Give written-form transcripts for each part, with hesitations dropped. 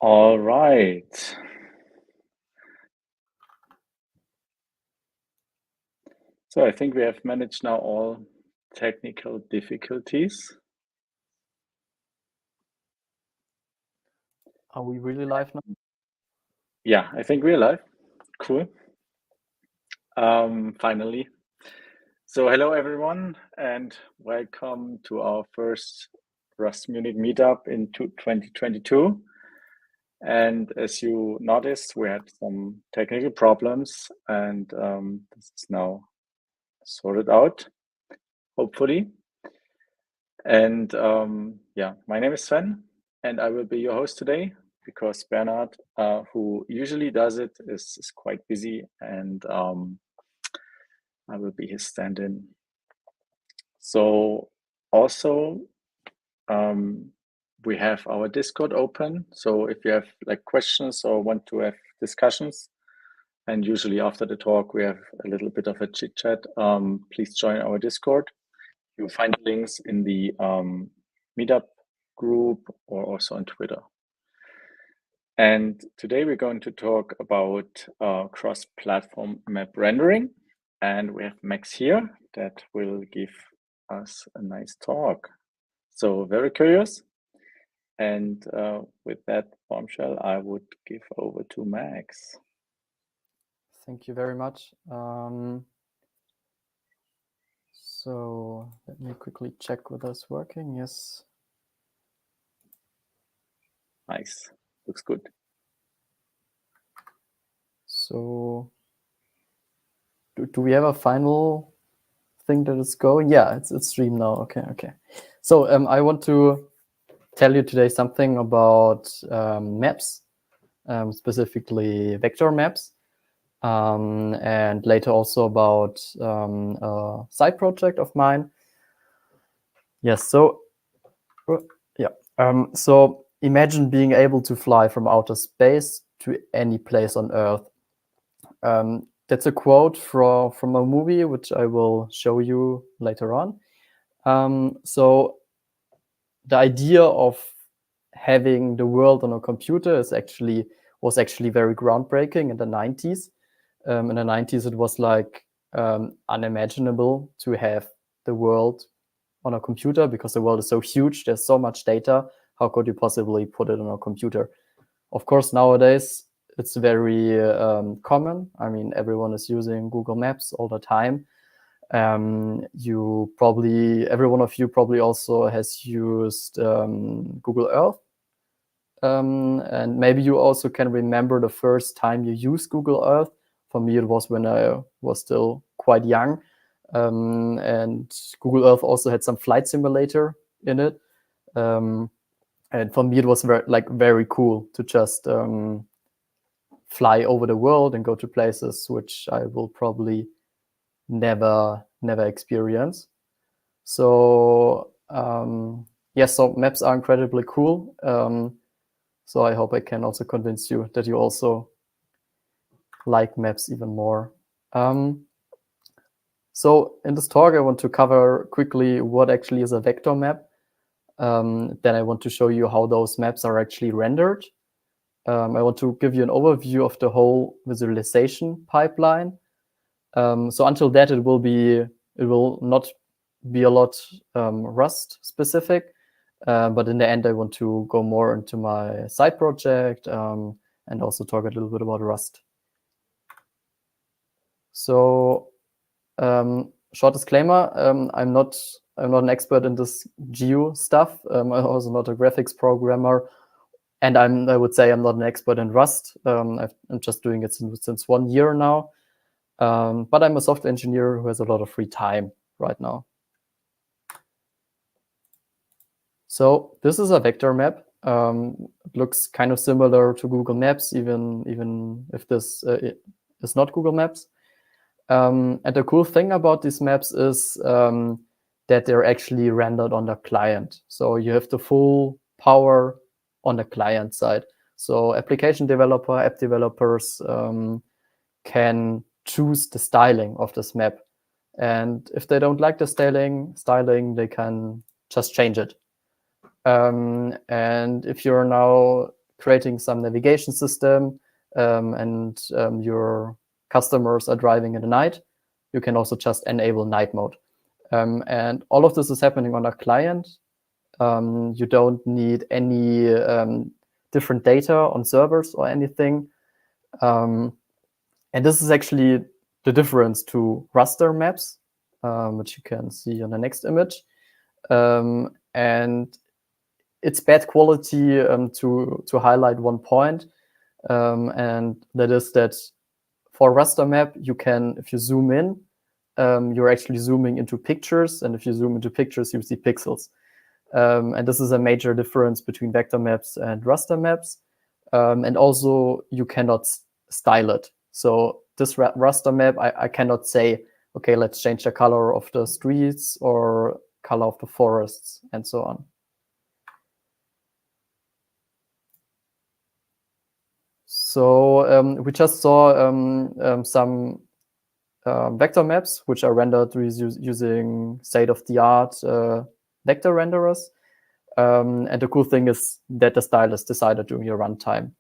All right. So I think we have managed now all technical difficulties. Are we really live now? Yeah, I think we're live. Cool. Finally. So hello everyone and welcome to our first Rust Munich meetup in 2022. And as you noticed, we had some technical problems and this is now sorted out, hopefully. And yeah, my name is Sven and I will be your host today because Bernard, who usually does it, is quite busy and I will be his stand-in. So also we have our Discord open. So if you have like questions or want to have discussions, and usually after the talk we have a little bit of a chit chat, please join our Discord. You'll find links in the meetup group or also on Twitter. And today we're going to talk about cross-platform map rendering. And we have Max here that will give us a nice talk. So very curious. And with that bombshell, I would give over to Max. Thank you very much. So let me quickly check whether it's working. Yes. Nice. Looks good. So do we have a final thing that is going? Yeah, it's stream now. Okay. So I want to tell you today something about maps, specifically vector maps, and later also about a side project of mine. Yes, so yeah. So imagine being able to fly from outer space to any place on Earth. That's a quote from a movie, which I will show you later on. So the idea of having the world on a computer was actually very groundbreaking in the 90s. In the 90s, it was like unimaginable to have the world on a computer because the world is so huge. There's so much data. How could you possibly put it on a computer? Of course, nowadays it's very common. I mean, everyone is using Google Maps all the time. Every one of you probably also has used Google Earth. And maybe you also can remember the first time you used Google Earth. For me, it was when I was still quite young. And Google Earth also had some flight simulator in it. And for me, it was very cool to just fly over the world and go to places which I will probably never experience. So yes, so maps are incredibly cool. So I hope I can also convince you that you also like maps even more. So in this talk, I want to cover quickly what actually is a vector map. Then I want to show you how those maps are actually rendered. I want to give you an overview of the whole visualization pipeline. So until that, it will not be a lot Rust specific. But in the end, I want to go more into my side project and also talk a little bit about Rust. So short disclaimer, I'm not an expert in this geo stuff. I'm also not a graphics programmer. And I would say I'm not an expert in Rust. I'm just doing it since 1 year now. But I'm a software engineer who has a lot of free time right now. So this is a vector map. It looks kind of similar to Google Maps, even if this is not Google Maps. And the cool thing about these maps is that they're actually rendered on the client. So you have the full power on the client side. So application developer, app developers can choose the styling of this map. And if they don't like the styling, they can just change it. And if you're now creating some navigation system and your customers are driving in the night, you can also just enable night mode. And all of this is happening on a client. You don't need any different data on servers or anything. And this is actually the difference to raster maps, which you can see on the next image. And it's bad quality to highlight one point. And that is that for raster map, you can, if you zoom in, you're actually zooming into pictures. And if you zoom into pictures, you see pixels. And this is a major difference between vector maps and raster maps. And also, you cannot style it. So this raster map, I cannot say, okay, let's change the color of the streets or color of the forests and so on. So we just saw some vector maps, which are rendered using state-of-the-art vector renderers. And the cool thing is that the style is decided during your runtime.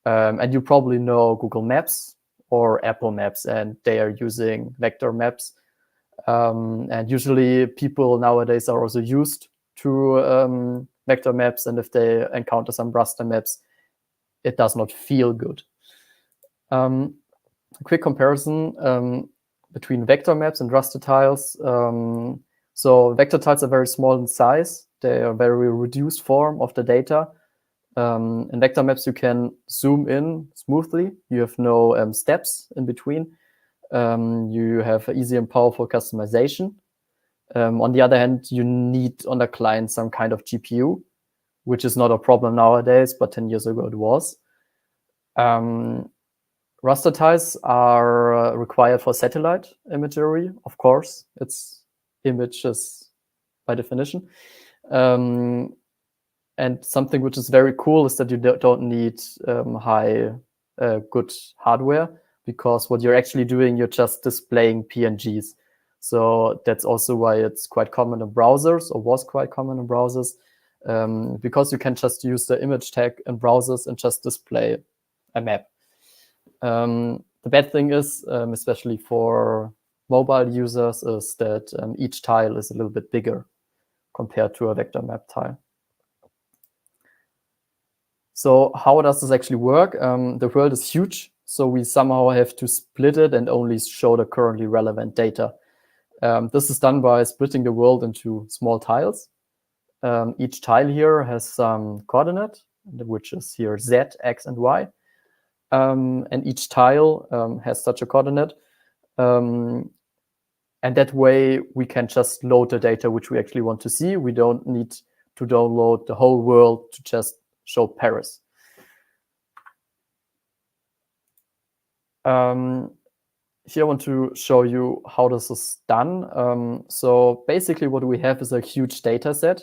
And you probably know Google Maps or Apple Maps, and they are using vector maps. And usually people nowadays are also used to vector maps. And if they encounter some raster maps, it does not feel good. A quick comparison between vector maps and raster tiles. So vector tiles are very small in size. They are very reduced form of the data. In vector maps, you can zoom in smoothly. You have no steps in between. You have easy and powerful customization. On the other hand, you need on the client some kind of GPU, which is not a problem nowadays, but 10 years ago it was. Raster tiles are required for satellite imagery, of course. It's images by definition. And something which is very cool is that you don't need good hardware, because what you're actually doing, you're just displaying PNGs. So that's also why it's quite common in browsers, or was quite common in browsers, because you can just use the image tag in browsers and just display a map. The bad thing is, especially for mobile users, is that each tile is a little bit bigger compared to a vector map tile. So how does this actually work? The world is huge, so we somehow have to split it and only show the currently relevant data. This is done by splitting the world into small tiles. Each tile here has some coordinate, which is here Z, X, and Y. And each tile has such a coordinate. And that way, we can just load the data which we actually want to see. We don't need to download the whole world to just show Paris. Here I want to show you how this is done. So basically what we have is a huge data set.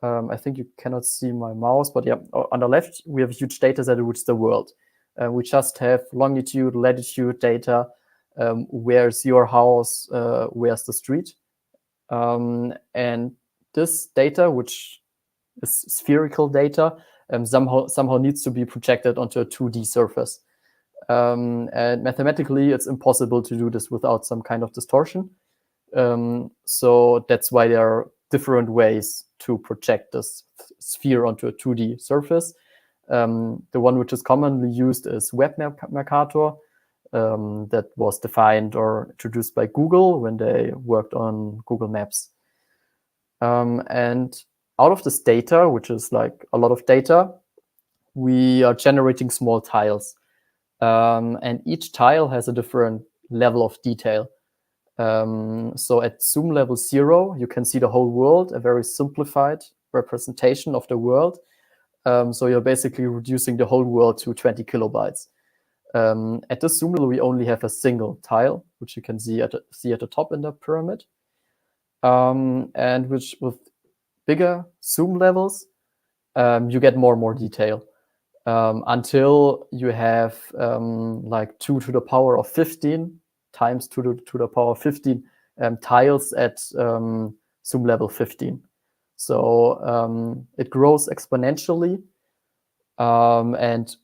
I think you cannot see my mouse, but yeah, on the left, we have a huge data set, which is the world. We just have longitude, latitude data. Where's your house? Where's the street? And this data, which is spherical data, somehow needs to be projected onto a 2D surface. And mathematically, it's impossible to do this without some kind of distortion. So that's why there are different ways to project this sphere onto a 2D surface. The one which is commonly used is Web Mercator. That was defined or introduced by Google when they worked on Google Maps. And out of this data, which is like a lot of data, we are generating small tiles. And each tile has a different level of detail. So at zoom level 0, you can see the whole world, a very simplified representation of the world. So you're basically reducing the whole world to 20 kilobytes. At this zoom level, we only have a single tile, which you can see at the top in the pyramid. And which with bigger zoom levels, you get more and more detail. Until you have like 2 to the power of 15 times 2 to the power of 15 tiles at zoom level 15. So it grows exponentially. And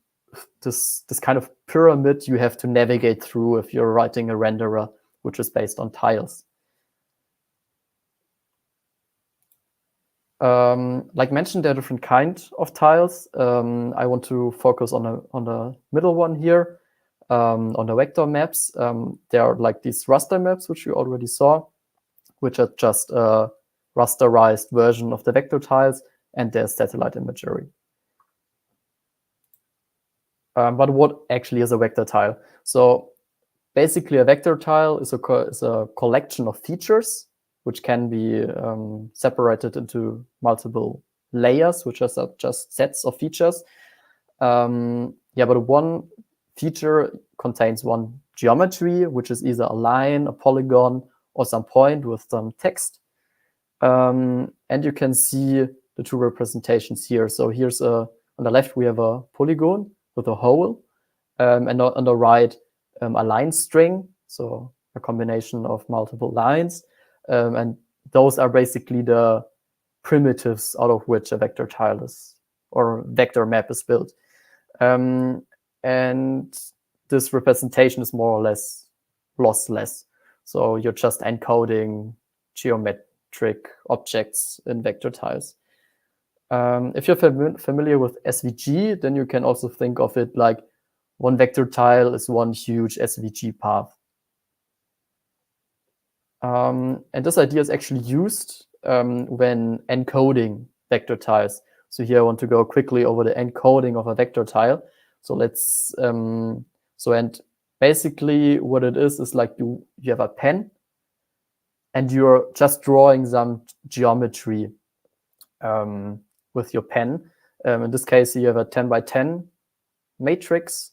this kind of pyramid you have to navigate through if you're writing a renderer, which is based on tiles. Like mentioned, there are different kinds of tiles. I want to focus on the middle one here, on the vector maps. There are like these raster maps, which you already saw, which are just a rasterized version of the vector tiles, and there's satellite imagery. But what actually is a vector tile? So basically, a vector tile is a collection of features which can be separated into multiple layers, which are just sets of features. But one feature contains one geometry, which is either a line, a polygon, or some point with some text. And you can see the two representations here. So here's on the left, we have a polygon with a hole, and on the right, a line string, so a combination of multiple lines. And those are basically the primitives out of which a vector tile is, or vector map is built. And this representation is more or less lossless. So you're just encoding geometric objects in vector tiles. If you're familiar with SVG, then you can also think of it like one vector tile is one huge SVG path. And this idea is actually used when encoding vector tiles. So here I want to go quickly over the encoding of a vector tile. So let's, and basically what it is like you have a pen and you're just drawing some geometry with your pen. In this case, you have a 10 by 10 matrix,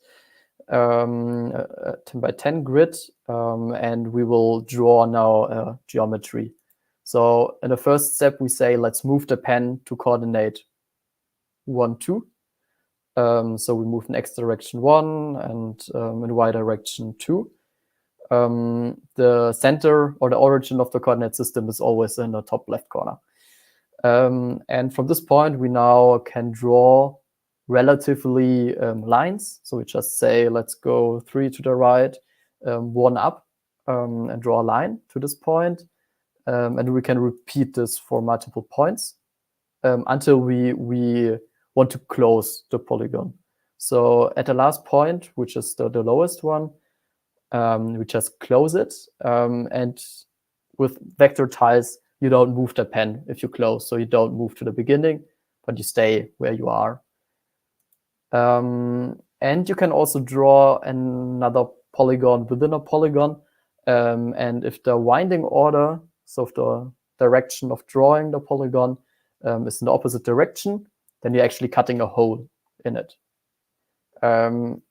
a 10 by 10 grid, and we will draw now a geometry. So in the first step, we say, let's move the pen to coordinate 1, 2. So we move in X direction 1 and in Y direction 2. The center or the origin of the coordinate system is always in the top left corner. And from this point, we now can draw relatively lines. So we just say, let's go 3 to the right, 1 up, and draw a line to this point. And we can repeat this for multiple points until we want to close the polygon. So at the last point, which is the lowest one, we just close it. And with vector tiles, you don't move the pen if you close. So you don't move to the beginning, but you stay where you are. And you can also draw another polygon within a polygon. And if the winding order, so if the direction of drawing the polygon is in the opposite direction, then you're actually cutting a hole in it. And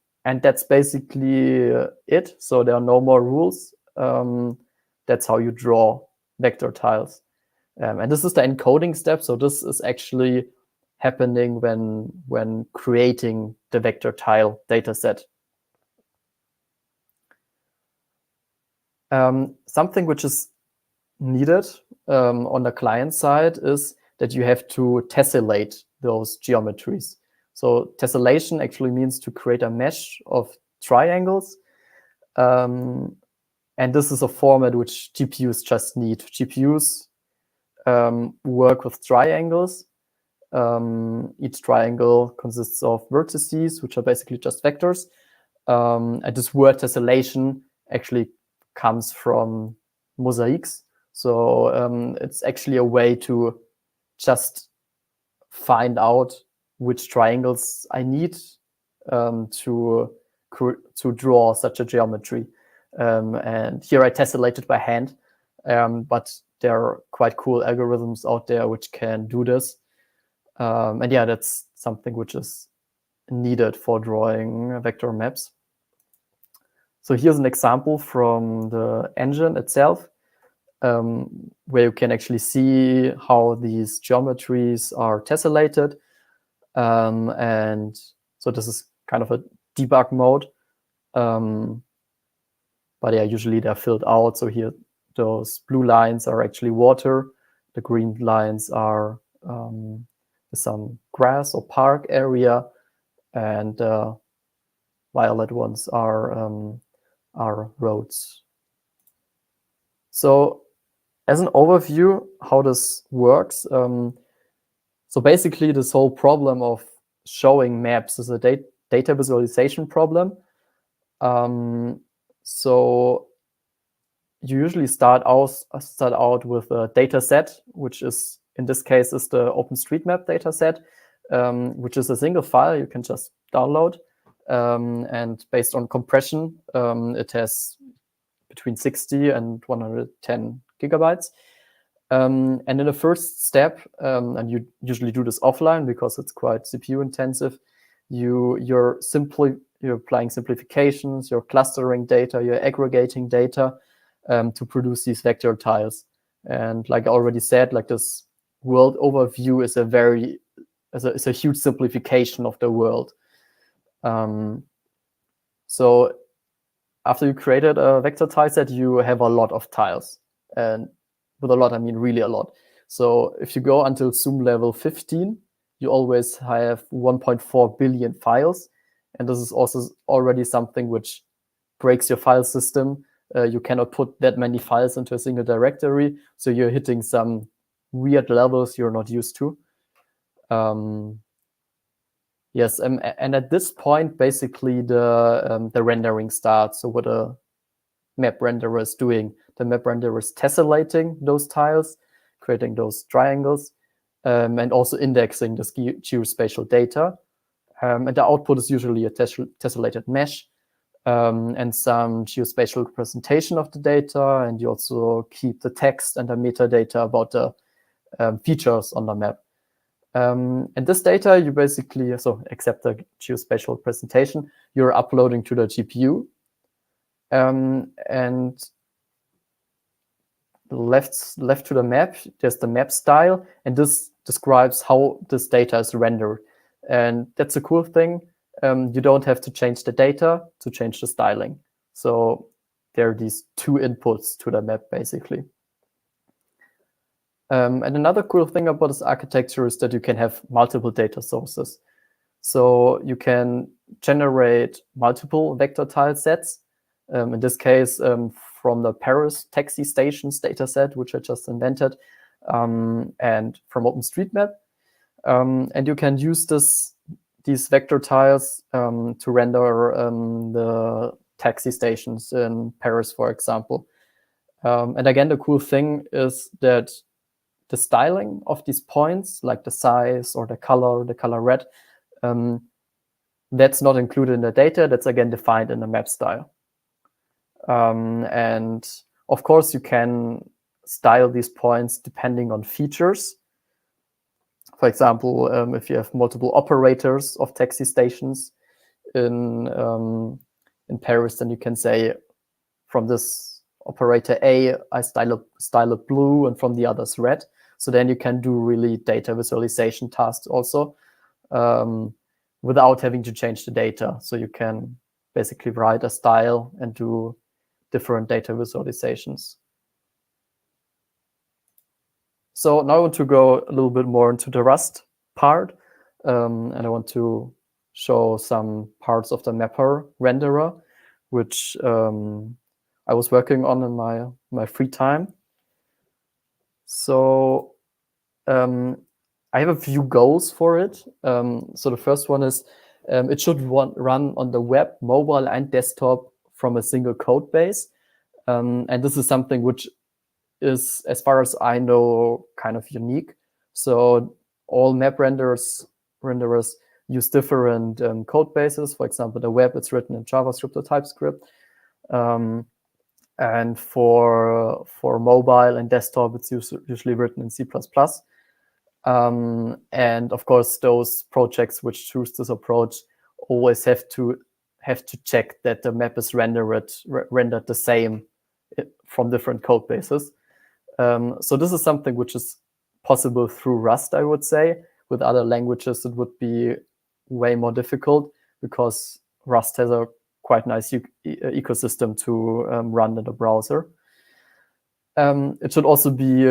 that's basically it. So there are no more rules. That's how you draw vector tiles. And this is the encoding step. So this is actually happening when creating the vector tile dataset. Something which is needed on the client side is that you have to tessellate those geometries. So tessellation actually means to create a mesh of triangles. And this is a format which GPUs just need. GPUs work with triangles. Each triangle consists of vertices, which are basically just vectors. And this word tessellation actually comes from mosaics. So it's actually a way to just find out which triangles I need to draw such a geometry. And here I tessellated by hand, but there are quite cool algorithms out there which can do this. And yeah, that's something which is needed for drawing vector maps. So here's an example from the engine itself, where you can actually see how these geometries are tessellated. And so this is kind of a debug mode. But yeah, usually they're filled out. So here, those blue lines are actually water. The green lines are some grass or park area. and violet ones are roads. So as an overview, how this works, so basically this whole problem of showing maps is a data visualization problem. So you usually start out with a data set, which is, in this case, is the OpenStreetMap data set, which is a single file you can just download. And based on compression, it has between 60 and 110 gigabytes. And in the first step, and you usually do this offline because it's quite CPU intensive, you're applying simplifications, you're clustering data, you're aggregating data to produce these vector tiles. And like I already said, like this world overview is a huge simplification of the world. So after you created a vector tile set, you have a lot of tiles. And with a lot, I mean really a lot. So if you go until zoom level 15, you always have 1.4 billion files. And this is also already something which breaks your file system. You cannot put that many files into a single directory. So you're hitting some weird levels you're not used to. Yes, and at this point, basically the rendering starts. So what a map renderer is doing, the map renderer is tessellating those tiles, creating those triangles, and also indexing the geospatial data. And the output is usually a tessellated mesh and some geospatial representation of the data. And you also keep the text and the metadata about the features on the map. And this data, you basically, so except the geospatial presentation, you're uploading to the GPU. And left to the map, there's the map style, and this describes how this data is rendered. And that's a cool thing. You don't have to change the data to change the styling. So there are these two inputs to the map, basically. And another cool thing about this architecture is that you can have multiple data sources. So you can generate multiple vector tile sets. In this case, from the Paris taxi stations dataset, which I just invented, and from OpenStreetMap. And you can use these vector tiles to render the taxi stations in Paris, for example. And again, the cool thing is that the styling of these points, like the size or the color red, that's not included in the data. That's again defined in the map style. And of course, you can style these points depending on features. For example, if you have multiple operators of taxi stations in Paris, then you can say from this operator A, I style it blue, and from the others red. So then you can do really data visualization tasks also without having to change the data. So you can basically write a style and do different data visualizations. So now I want to go a little bit more into the Rust part, and I want to show some parts of the mapr renderer, which I was working on in my free time. So I have a few goals for it. So the first one is it should run on the web, mobile, and desktop from a single code base. And this is something which is, as far as I know, kind of unique. So all map renderers use different code bases. For example, the web, it's written in JavaScript or TypeScript. And for mobile and desktop, it's usually written in C++. And of course, those projects which choose this approach always have to check that the map is rendered the same from different code bases. So this is something which is possible through Rust, I would say. With other languages, it would be way more difficult because Rust has a quite nice ecosystem to run in the browser. It should also be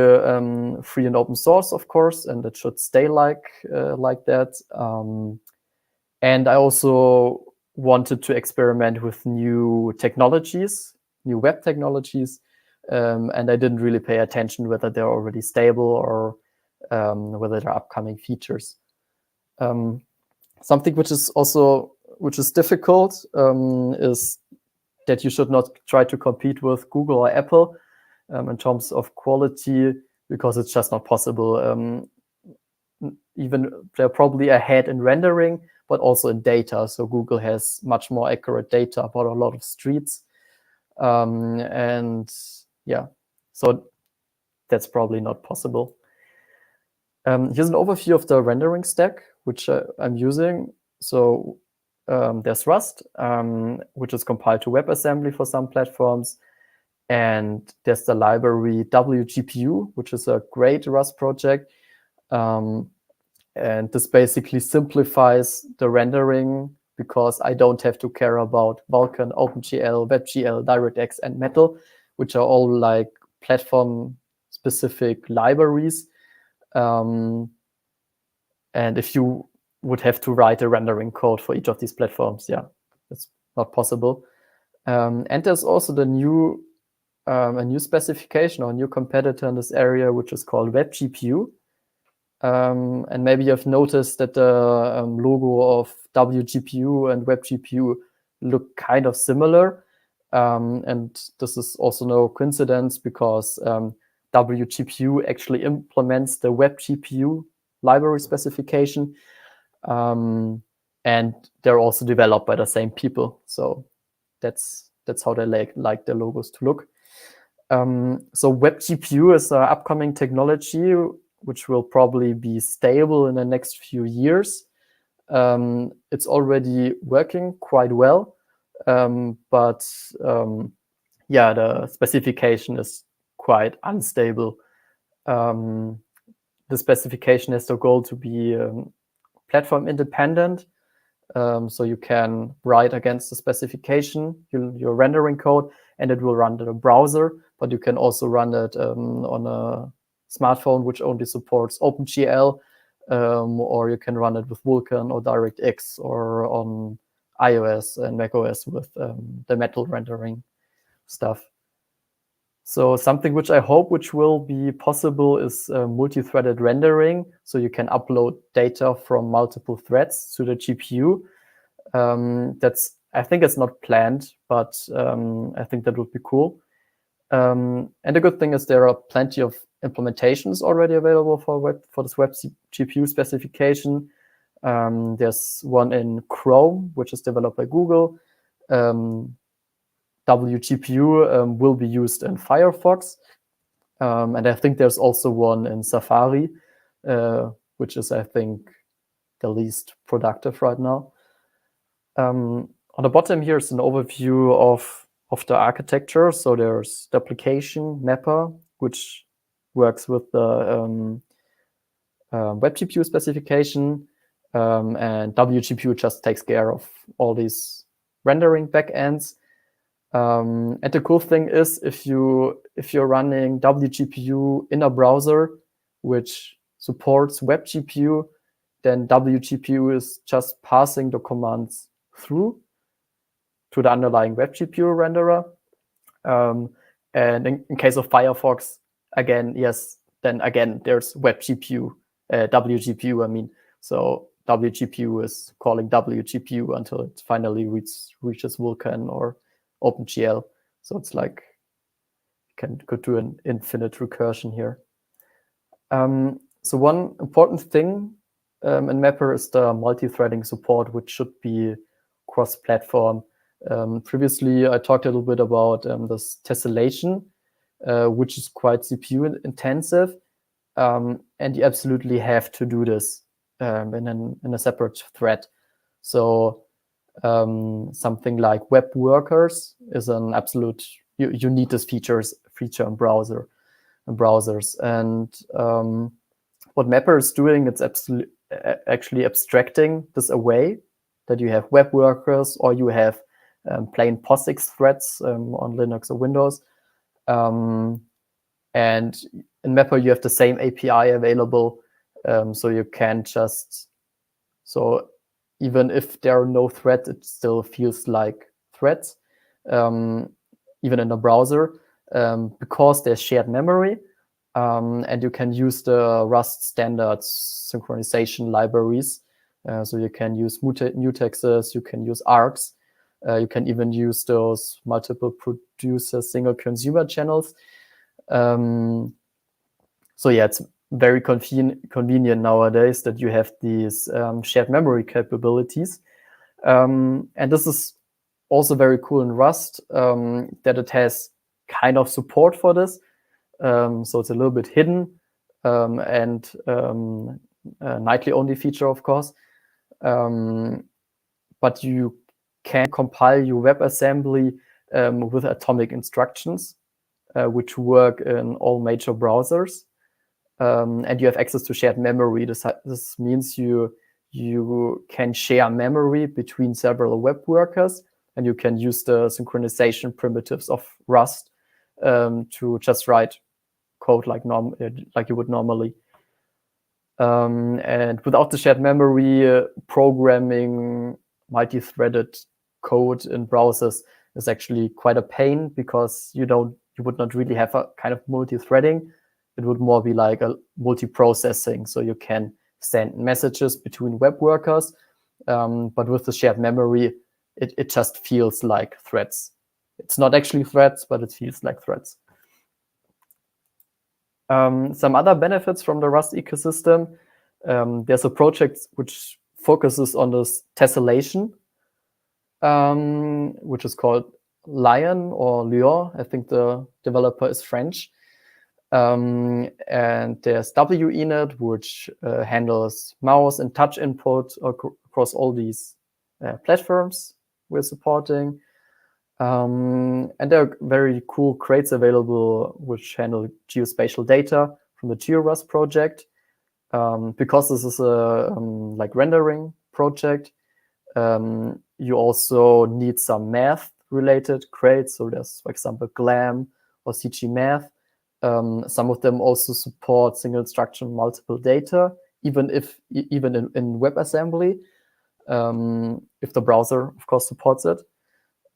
free and open source, of course, and it should stay like that. And I also wanted to experiment with new technologies, new web technologies, and I didn't really pay attention whether they're already stable or whether they're upcoming features. Something which is difficult is that you should not try to compete with Google or Apple in terms of quality, because it's just not possible. Even they're probably ahead in rendering, but also in data. So Google has much more accurate data about a lot of streets. And yeah, so that's probably not possible. Here's an overview of the rendering stack, which I'm using. So there's Rust, which is compiled to WebAssembly for some platforms. And there's the library WGPU, which is a great Rust project. And this basically simplifies the rendering because I don't have to care about Vulkan, OpenGL, WebGL, DirectX, and Metal, which are all like platform-specific libraries. And if you would have to write a rendering code for each of these platforms, yeah, it's not possible. And there's also the new a new specification or a new competitor in this area, which is called WebGPU. And maybe you've noticed that the logo of WGPU and WebGPU look kind of similar. And this is also no coincidence because WGPU actually implements the WebGPU library specification. And they're also developed by the same people. So that's how they like their logos to look. So WebGPU is an upcoming technology which will probably be stable in the next few years. It's already working quite well, but yeah, the specification is quite unstable. The specification has the goal to be platform independent, so you can write against the specification, your rendering code, and it will run in a browser, but you can also run it on a smartphone which only supports OpenGL, or you can run it with Vulkan or DirectX, or on iOS and macOS with the Metal rendering stuff. So something which I hope which will be possible is multi-threaded rendering. So you can upload data from multiple threads to the GPU. I think it's not planned, but I think that would be cool. And the good thing is there are plenty of implementations already available for this web GPU specification. There's one in Chrome, which is developed by Google. WGPU will be used in Firefox. And I think there's also one in Safari, which is, I think, the least productive right now. On the bottom here is an overview of the architecture. So there's the application mapr, which works with the web GPU specification, and WGPU just takes care of all these rendering backends. And the cool thing is, if you're running WGPU in a browser which supports web GPU, then WGPU is just passing the commands through to the underlying web GPU renderer. And in case of Firefox, again, yes, then again, there's web GPU, WGPU, I mean. So WGPU is calling WGPU until it finally reaches Vulkan or OpenGL. So it's like, could do an infinite recursion here. So one important thing in mapr is the multi-threading support, which should be cross-platform. Previously, I talked a little bit about this tessellation, which is quite CPU intensive, and you absolutely have to do this in a separate thread. So something like web workers is an absolute, you need this feature in browsers. And what mapr is doing, it's actually abstracting this away, that you have web workers or you have plain POSIX threads on Linux or Windows. And in mapr, you have the same API available, so you can just, so even if there are no threads, it still feels like threads, even in the browser, because there's shared memory, and you can use the Rust standard synchronization libraries. So you can use mutexes, you can use arcs, you can even use those multiple producer single consumer channels. So yeah, it's very convenient nowadays that you have these shared memory capabilities. And this is also very cool in Rust, that it has kind of support for this. So it's a little bit hidden, and a nightly only feature, of course. But you can compile your WebAssembly with atomic instructions, which work in all major browsers. And you have access to shared memory. This means you can share memory between several web workers, and you can use the synchronization primitives of Rust to just write code like you would normally. And without the shared memory, programming multi-threaded code in browsers is actually quite a pain, because you would not really have a kind of multi-threading. It would more be like a multi-processing. So you can send messages between web workers, but with the shared memory, it just feels like threads. It's not actually threads, but it feels like threads. Some other benefits from the Rust ecosystem. There's a project which focuses on this tessellation, which is called Lion or Lion. I think the developer is French. And there's WENet, which handles mouse and touch input across all these platforms we're supporting. And there are very cool crates available which handle geospatial data from the GeoRust project. Because this is a like rendering project, you also need some math-related crates. So there's, for example, GLAM or CG Math. Some of them also support single instruction multiple data, even in WebAssembly, if the browser, of course, supports it.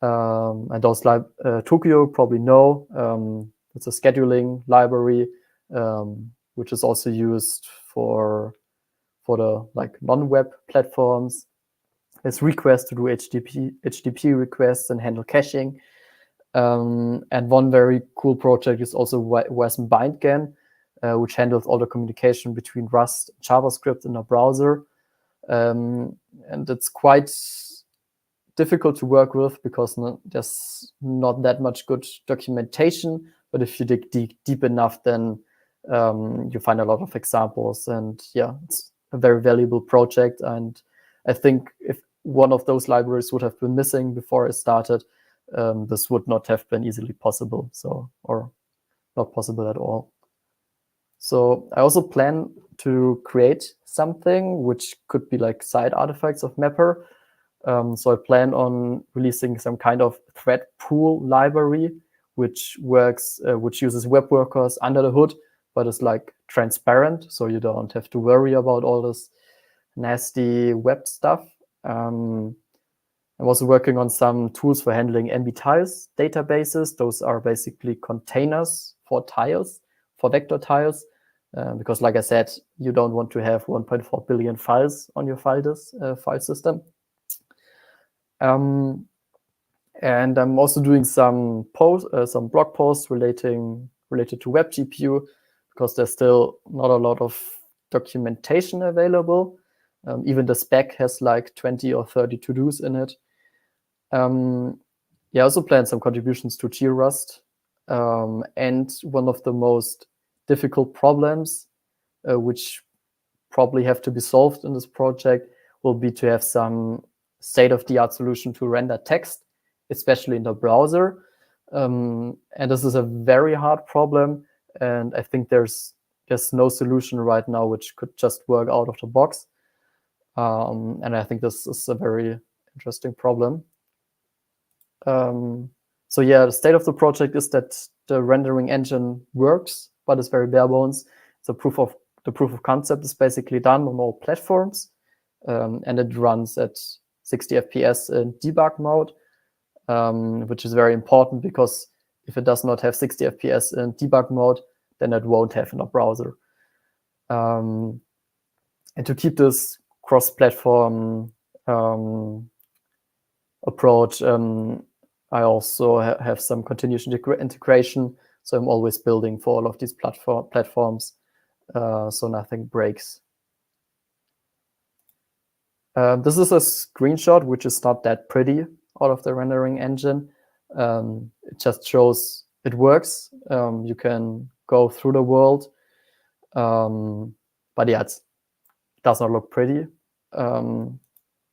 And those Tokyo probably know. It's a scheduling library, which is also used for the like non-web platforms. There's requests to do HTTP requests and handle caching. And one very cool project is also Wasm BindGAN, which handles all the communication between Rust and JavaScript in a browser. And it's quite difficult to work with because there's not that much good documentation. But if you dig deep enough, then you find a lot of examples. And yeah, it's a very valuable project. And I think if one of those libraries would have been missing before I started, this would not have been easily possible, or not possible at all. So I also plan to create something which could be like side artifacts of mapr. So I plan on releasing some kind of thread pool library, which uses web workers under the hood, but is like transparent, so you don't have to worry about all this nasty web stuff. I'm also working on some tools for handling MB tiles databases. Those are basically containers for tiles, for vector tiles, because like I said, you don't want to have 1.4 billion files on your file system. And I'm also doing some blog posts related to Web GPU, because there's still not a lot of documentation available. Even the spec has like 20 or 30 to-dos in it. I also plan some contributions to GeoRust. And one of the most difficult problems, which probably have to be solved in this project, will be to have some state-of-the-art solution to render text, especially in the browser. And this is a very hard problem. And I think there's no solution right now which could just work out of the box. And I think this is a very interesting problem. So yeah, the state of the project is that the rendering engine works, but it's very bare bones. The proof of concept is basically done on all platforms. and it runs at 60 FPS in debug mode, which is very important because if it does not have 60 FPS in debug mode, then it won't have in a browser. And to keep this cross-platform approach, I also have some continuous integration. So I'm always building for all of these platforms, so nothing breaks. This is a screenshot, which is not that pretty out of the rendering engine. It just shows it works. You can go through the world. But yeah, it does not look pretty.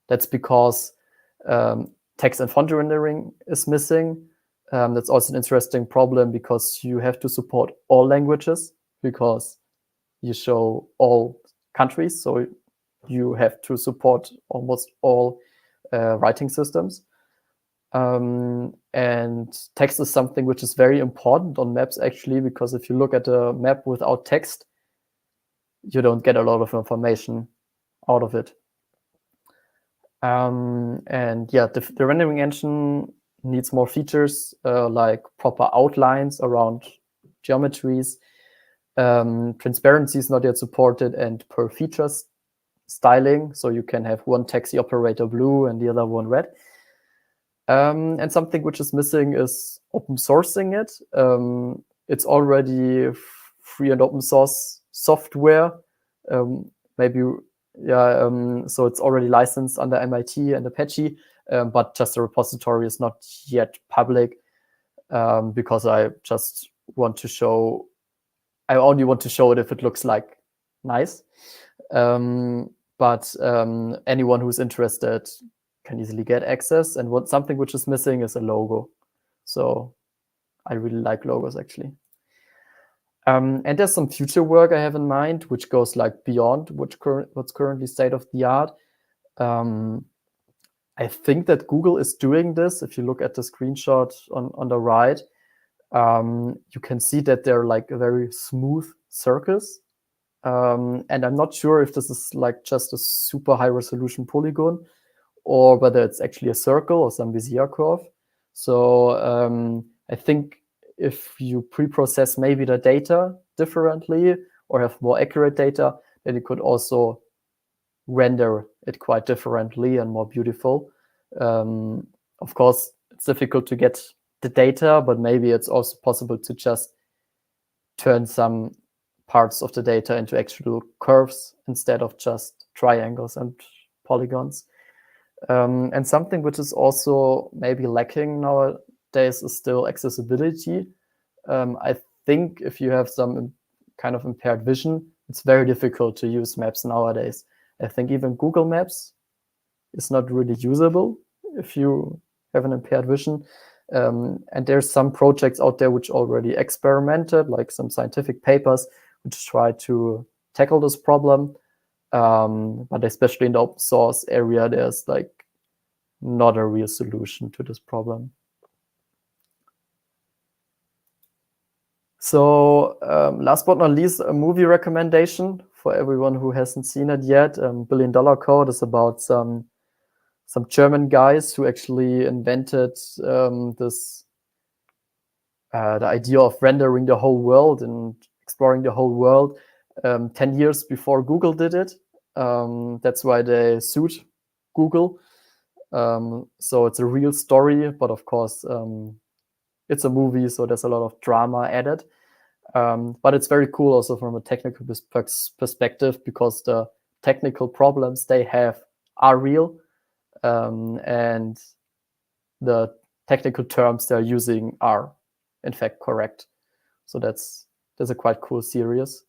That's because text and font rendering is missing. That's also an interesting problem because you have to support all languages because you show all countries. So you have to support almost all writing systems. And text is something which is very important on maps, actually, because if you look at a map without text, you don't get a lot of information out of it. And yeah, the rendering engine needs more features like proper outlines around geometries. Transparency is not yet supported, and per features styling, so you can have one taxi operator blue and the other one red. And something which is missing is open sourcing it. It's already free and open source software. Maybe, yeah, so it's already licensed under MIT and Apache, but just the repository is not yet public because I just want to show, I only want to show it if it looks like nice. But anyone who's interested can easily get access. And something which is missing is a logo. So I really like logos, actually. And there's some future work I have in mind, which goes like beyond what's currently state of the art. I think that Google is doing this. If you look at the screenshot on the right, you can see that they're like a very smooth circles. And I'm not sure if this is like just a super high resolution polygon or whether it's actually a circle or some Bezier curve. So I think if you pre-process maybe the data differently or have more accurate data, then you could also render it quite differently and more beautiful. Of course, it's difficult to get the data, but maybe it's also possible to just turn some parts of the data into actual curves instead of just triangles and polygons. And something which is also maybe lacking nowadays is still accessibility. I think if you have some kind of impaired vision, it's very difficult to use maps nowadays. I think even Google Maps is not really usable if you have an impaired vision. And there's some projects out there which already experimented, like some scientific papers which try to tackle this problem. But especially in the open source area, there's like not a real solution to this problem. So last but not least, a movie recommendation for everyone who hasn't seen it yet. $1 Billion Code is about some German guys who actually invented the idea of rendering the whole world and exploring the whole world 10 years before Google did it. That's why they sued Google. So it's a real story, but of course, it's a movie, so there's a lot of drama added. But it's very cool also from a technical perspective because the technical problems they have are real, and the technical terms they're using are in fact correct. So that's a quite cool series.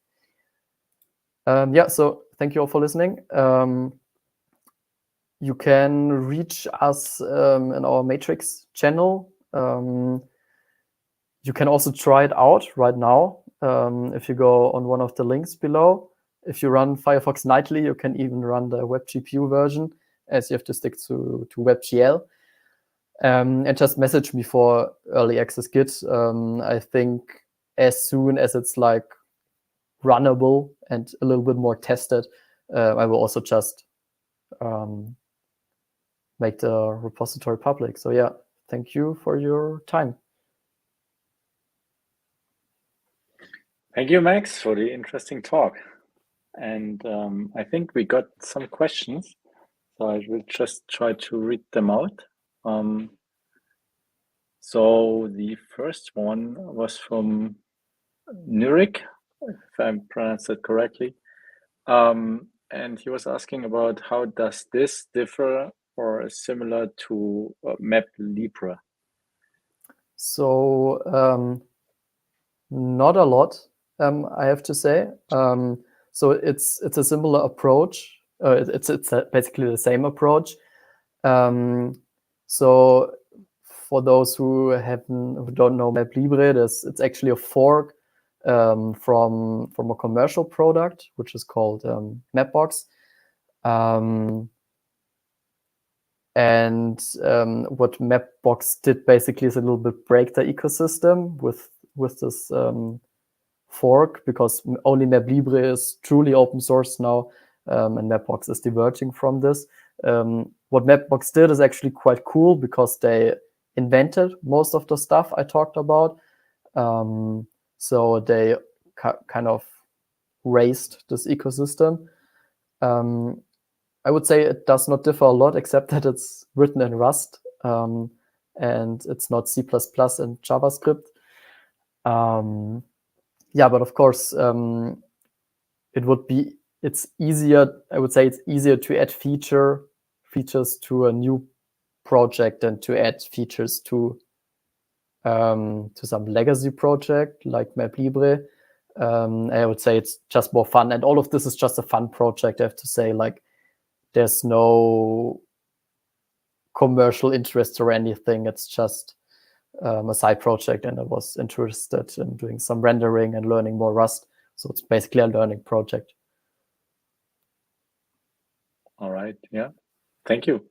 Yeah, so thank you all for listening. You can reach us in our Matrix channel. You can also try it out right now if you go on one of the links below. If you run Firefox nightly, you can even run the WebGPU version, as you have to stick to WebGL. And just message me for early access Git. I think as soon as it's like runnable and a little bit more tested, I will also just make the repository public. So yeah, thank you for your time. Thank you, Max, for the interesting talk. And I think we got some questions, so I will just try to read them out. So the first one was from Nurik, if I pronounced it correctly. And he was asking about how does this differ or is similar to mapr? So not a lot, I have to say. So it's a similar approach. It's basically the same approach. So for those who don't know mapr, it's actually a fork from a commercial product, which is called Mapbox. And what Mapbox did basically is a little bit break the ecosystem with this fork, because only mapr is truly open source now, and Mapbox is diverging from this. What Mapbox did is actually quite cool because they invented most of the stuff I talked about. So they kind of raised this ecosystem. I would say it does not differ a lot, except that it's written in Rust, and it's not C++ and JavaScript. Yeah, but of course, it's easier. I would say it's easier to add features to a new project than to add features to some legacy project like mapr. I would say it's just more fun, and all of this is just a fun project. I have to say, like, there's no commercial interest or anything. It's just a side project, and I was interested in doing some rendering and learning more Rust. So it's basically a learning project. All right. Yeah. Thank you.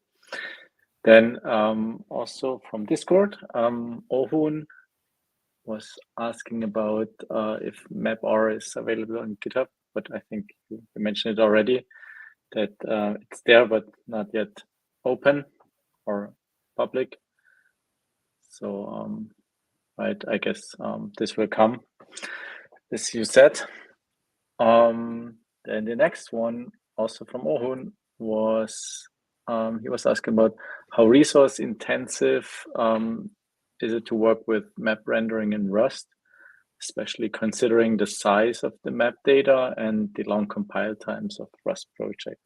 Then also from Discord, Ohun was asking about if mapr is available on GitHub, but I think you mentioned it already, that it's there, but not yet open or public. So, right, I guess this will come, as you said. Then the next one, also from Ohun, was he was asking about how resource intensive is it to work with map rendering in Rust, especially considering the size of the map data and the long compile times of Rust projects.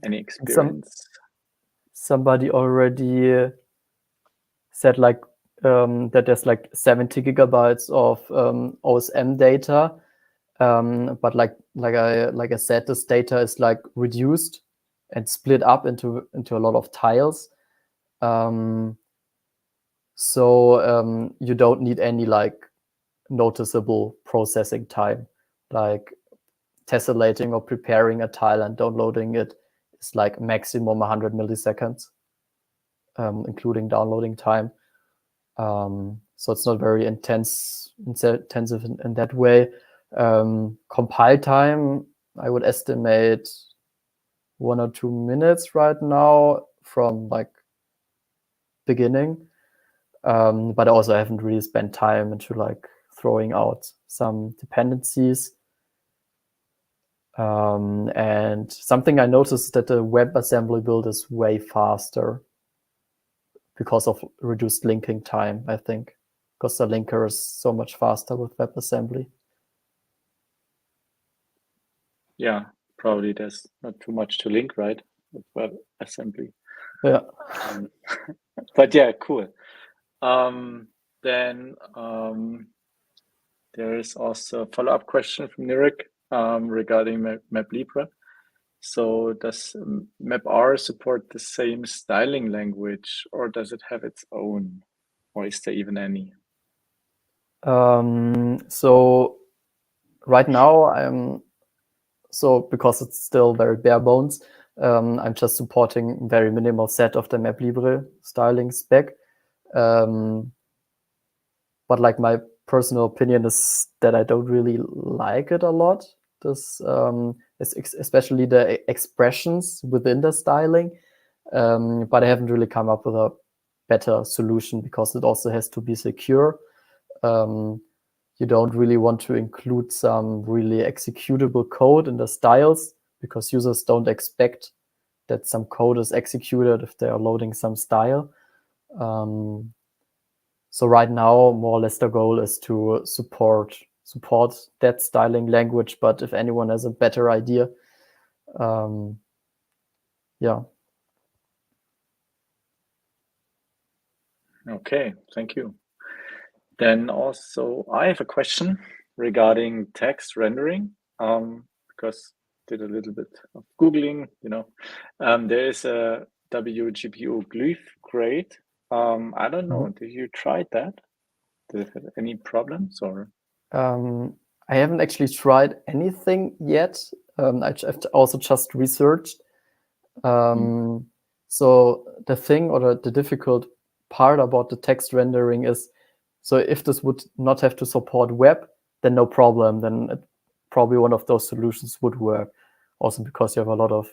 Any experience? Somebody already said like that there's like 70 gigabytes of OSM data, but like I said, this data is like reduced and split up into a lot of tiles. So you don't need any like noticeable processing time, like tessellating or preparing a tile and downloading it is like maximum 100 milliseconds, including downloading time. So it's not very intensive in that way. Compile time, I would estimate 1 or 2 minutes right now from like beginning. But I also haven't really spent time into like throwing out some dependencies. And something I noticed is that the WebAssembly build is way faster because of reduced linking time, I think, because the linker is so much faster with WebAssembly. Yeah, probably there's not too much to link, right, with WebAssembly. Yeah. But yeah, cool. Then there is also a follow-up question from Nirik regarding mapr. So does mapr support the same styling language, or does it have its own, or is there even any? So right now because it's still very bare bones, I'm just supporting a very minimal set of the mapr styling spec. But like my personal opinion is that I don't really like it a lot. This especially the expressions within the styling. But I haven't really come up with a better solution because it also has to be secure. You don't really want to include some really executable code in the styles because users don't expect that some code is executed if they are loading some style. So right now, more or less the goal is to support that styling language. But if anyone has a better idea, yeah. Okay, thank you. Then also I have a question regarding text rendering, because I did a little bit of Googling, there is a WGPU glyph grade. I don't know, did you try that? Did it have any problems or? I haven't actually tried anything yet. I've also just researched. So the thing or the difficult part about the text rendering is, so if this would not have to support web, then no problem. Then probably one of those solutions would work. Also because you have a lot of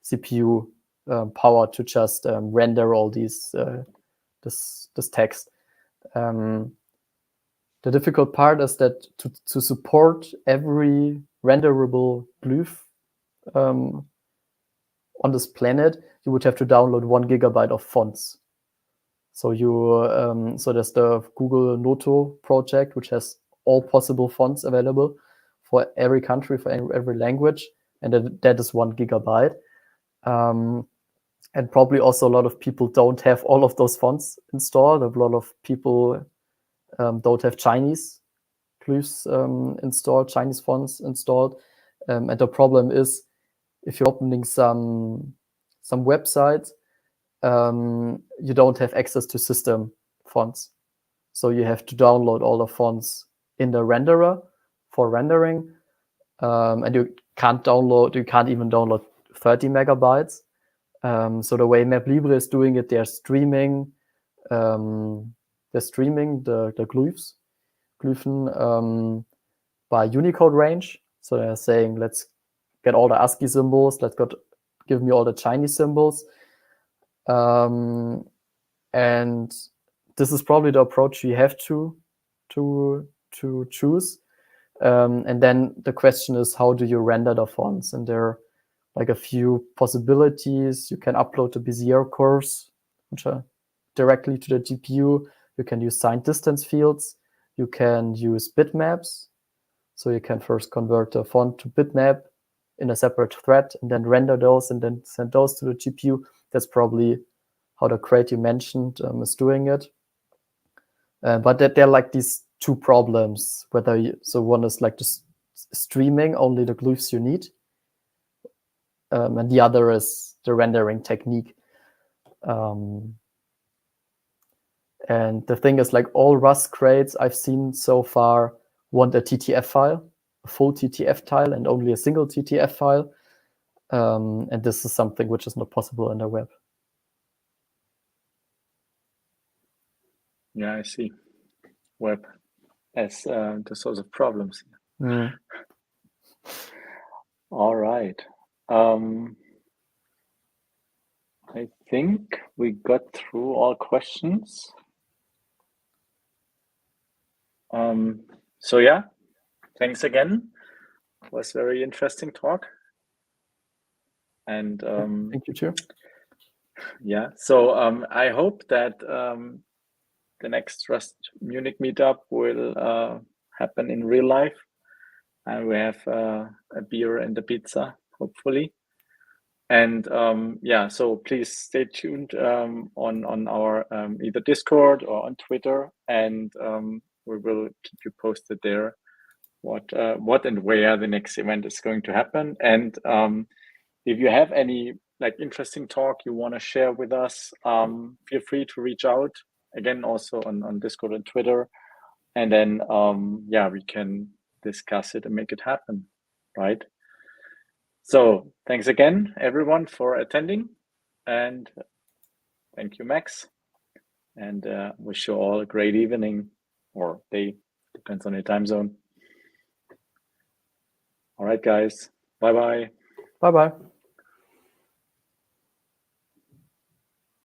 CPU power to just render all these this text. The difficult part is that to support every renderable glyph on this planet, you would have to download 1 gigabyte of fonts. So so there's the Google Noto project, which has all possible fonts available for every country, for every language, and that is 1 gigabyte. And probably also a lot of people don't have all of those fonts installed. A lot of people don't have Chinese glyphs installed, Chinese fonts installed. And the problem is, if you're opening some websites, you don't have access to system fonts. So you have to download all the fonts in the renderer for rendering. And you can't even download 30 megabytes. So the way MapLibre is doing it, they're streaming the glyphen by Unicode range. So they're saying, let's get all the ASCII symbols, give me all the Chinese symbols. And this is probably the approach you have to choose. And then the question is, how do you render the fonts? And there are like a few possibilities. You can upload the Bezier curves, which are directly to the GPU. You can use signed distance fields. You can use bitmaps. So you can first convert the font to bitmap in a separate thread and then render those and then send those to the GPU. That's probably how the crate you mentioned is doing it. But there are like these two problems. So one is like just streaming only the glyphs you need. And the other is the rendering technique. And the thing is, like, all Rust crates I've seen so far want a TTF file, a full TTF tile, and only a single TTF file. And this is something which is not possible in the web. Yeah, I see. Web as the source of problems. All right. I think we got through all questions. So yeah, thanks again. It was a very interesting talk. And thank you too. Yeah, so I hope that the next Rust Munich meetup will happen in real life, and we have a beer and a pizza, hopefully. And yeah, so please stay tuned on our either Discord or on Twitter, and we will keep you posted there what and where the next event is going to happen. And if you have any like interesting talk you want to share with us, feel free to reach out again, also on Discord and Twitter, and then yeah, we can discuss it and make it happen, right? So thanks again, everyone, for attending, and thank you, Max, and wish you all a great evening or day, depends on your time zone. All right, guys. Bye-bye. Bye-bye.